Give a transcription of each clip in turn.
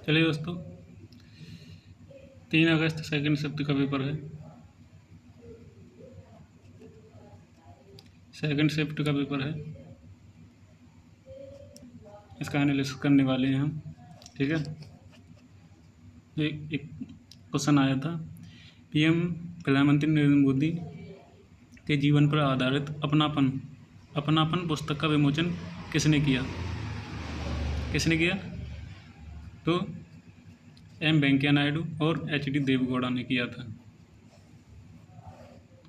चलिए दोस्तों, 3 अगस्त second shift का पेपर है। सेकंड शिफ्ट का पेपर है, इसका एनालिसिस करने वाले हैं हम। ठीक है, एक क्वेश्चन आया था, पीएम प्रधानमंत्री नरेंद्र मोदी के जीवन पर आधारित अपनापन पुस्तक का विमोचन किसने किया? तो एम वेंकैया नायडू और एच.डी. देवेगौड़ा ने किया था।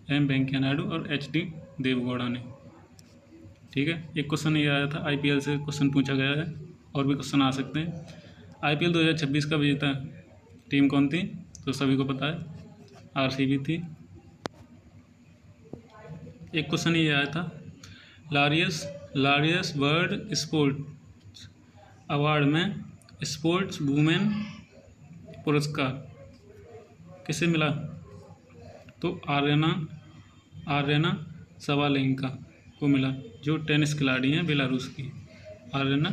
एम वेंकैया नायडू और एच.डी. देवेगौड़ा ने। ठीक है, एक क्वेश्चन ये आया था, आईपीएल से क्वेश्चन पूछा गया है, और भी क्वेश्चन आ सकते हैं। आईपीएल 2026 का विजेता टीम कौन थी? तो सभी को पता है, आरसीबी थी। एक क्वेश्चन ये आया था, लारियस वर्ल्ड स्पोर्ट्स अवार्ड में स्पोर्ट्स वुमेन पुरस्कार किसे मिला? तो आर्यना सबालेंका को मिला, जो टेनिस खिलाड़ी हैं बेलारूस की, आर्यना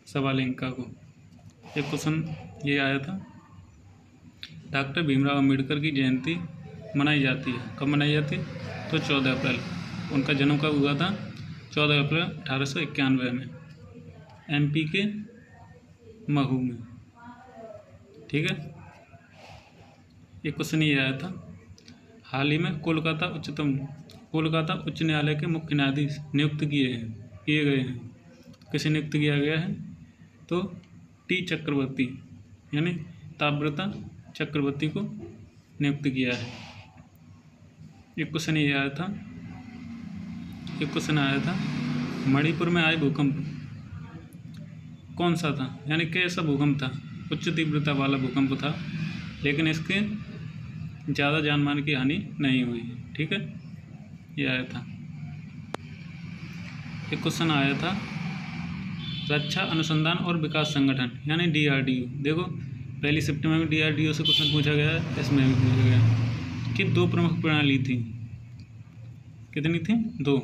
सबालेंका को। एक क्वेश्चन ये आया था, डॉक्टर भीमराव अंबेडकर की जयंती मनाई जाती है, कब मनाई जाती है? तो 14 अप्रैल। उनका जन्म कब हुआ था? 14 अप्रैल 1891 में, एमपी के महू में। ठीक है, एक क्वेश्चन ये आया था, हाल ही में कोलकाता उच्च न्यायालय के मुख्य न्यायाधीश नियुक्त किए गए हैं। किसे नियुक्त किया गया है? तो टी चक्रवर्ती, यानी ताब्रता चक्रवर्ती को नियुक्त किया है। एक क्वेश्चन आया था, मणिपुर में आए भूकंप कौन सा था, यानी कैसा भूकंप था? उच्च तीव्रता वाला भूकंप था, लेकिन इसके ज़्यादा जानमाल की हानि नहीं हुई। ठीक है, ये आया था। एक क्वेश्चन आया था, रक्षा अनुसंधान और विकास संगठन यानी DRDO। देखो, पहली शिफ्ट में भी DRDO से क्वेश्चन पूछा गया है, इसमें भी पूछा गया कि 2 प्रमुख प्रणाली थी। कितनी थी? 2।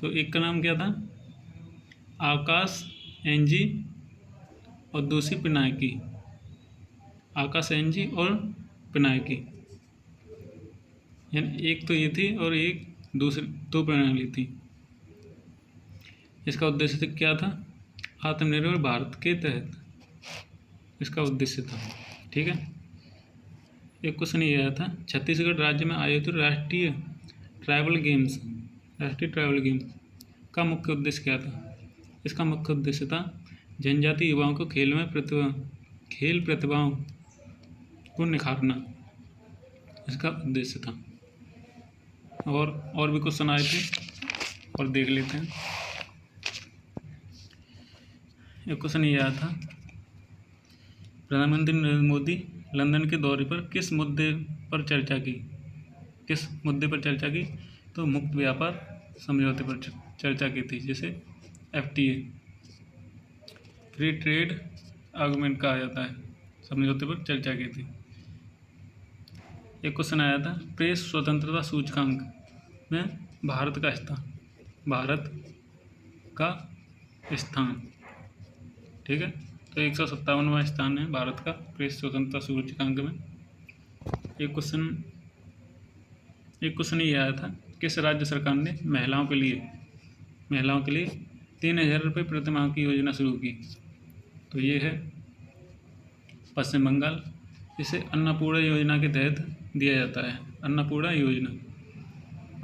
तो एक का नाम क्या था? आकाश एनजी और दूसरी पिनाकी। आकाश एनजी और पिनाकी, यानी एक तो ये थी और एक दूसरी 2 प्रणाली थी। इसका उद्देश्य क्या था? आत्मनिर्भर भारत के तहत इसका उद्देश्य था। ठीक है, एक क्वेश्चन ये आया था, छत्तीसगढ़ राज्य में आयोजित राष्ट्रीय ट्राइबल गेम्स का मुख्य उद्देश्य क्या था? इसका मुख्य उद्देश्य था जनजातीय युवाओं को खेल प्रतिभाओं को निखारना, इसका उद्देश्य था। और भी क्वेश्चन आए थे, और देख लेते हैं। एक क्वेश्चन ये आया था, प्रधानमंत्री नरेंद्र मोदी लंदन के दौरे पर किस मुद्दे पर चर्चा की? तो मुक्त व्यापार समझौते पर चर्चा की थी, जिसे FTA फ्री ट्रेड एग्रीमेंट कहा जाता है, समझौते पर चर्चा की थी। एक क्वेश्चन आया था, प्रेस स्वतंत्रता सूचकांक में भारत का स्थान। ठीक है, तो 157वां स्थान है भारत का प्रेस स्वतंत्रता सूचकांक में। एक क्वेश्चन ये आया था, किस राज्य सरकार ने महिलाओं के लिए 3000 रुपये प्रति माह की योजना शुरू की? तो ये है पश्चिम बंगाल। इसे अन्नपूर्णा योजना के तहत दिया जाता है, अन्नपूर्णा योजना।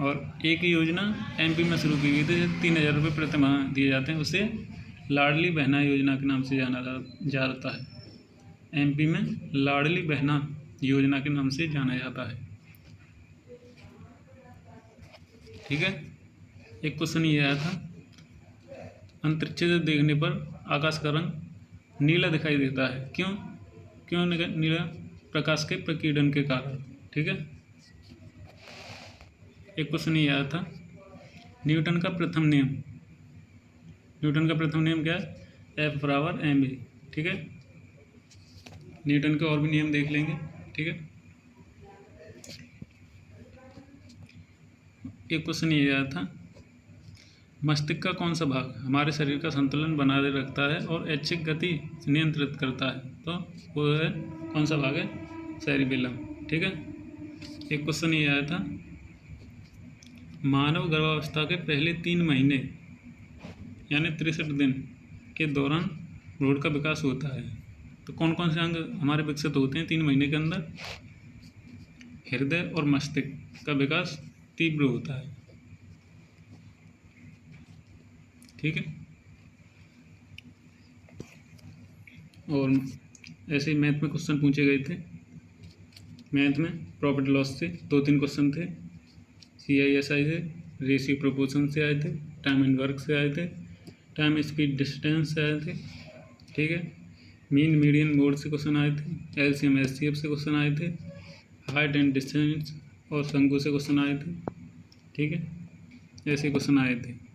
और एक योजना MP में शुरू की गई थी, 3000 रुपये प्रति माह दिए जाते हैं, उसे लाडली बहना योजना के नाम से जाना जाता है। MP में लाडली बहना योजना के नाम से जाना जाता है। ठीक है, एक क्वेश्चन ये आया था, अंतरिक्ष से देखने पर आकाश का रंग नीला दिखाई देता है, क्यों नीला? प्रकाश के प्रकीर्णन के कारण। ठीक है, एक क्वेश्चन ये आया था, न्यूटन का प्रथम नियम क्या है? F=ma। ठीक है, न्यूटन के और भी नियम देख लेंगे। ठीक है, एक क्वेश्चन ये आया था, मस्तिष्क का कौन सा भाग हमारे शरीर का संतुलन बनाए रखता है और ऐच्छिक गति नियंत्रित करता है? तो वो है कौन सा भाग है? सेरिबेलम। ठीक है। एक क्वेश्चन ये आया था, मानव गर्भावस्था के पहले 3 महीने यानी 63 दिन के दौरान भ्रूण का विकास होता है। तो कौन कौन से अंग हमारे विकसित होते हैं 3 महीने के अंदर? हृदय और मस्तिष्क का विकास तीव्र होता है। ठीक है। और ऐसे ही मैथ में क्वेश्चन पूछे गए थे। मैथ में प्रॉफिट लॉस से 2-3 क्वेश्चन थे, CISI से, रेशियो प्रोपोर्शन से आए थे, टाइम एंड वर्क से आए थे, टाइम स्पीड डिस्टेंस से आए थे। ठीक है। मीन मीडियन मोड से क्वेश्चन आए थे, LCM HCF से क्वेश्चन आए थे, हाइट एंड डिस्टेंस और शंकु से क्वेश्चन आए थे। ठीक है। ऐसे क्वेश्चन आए थे।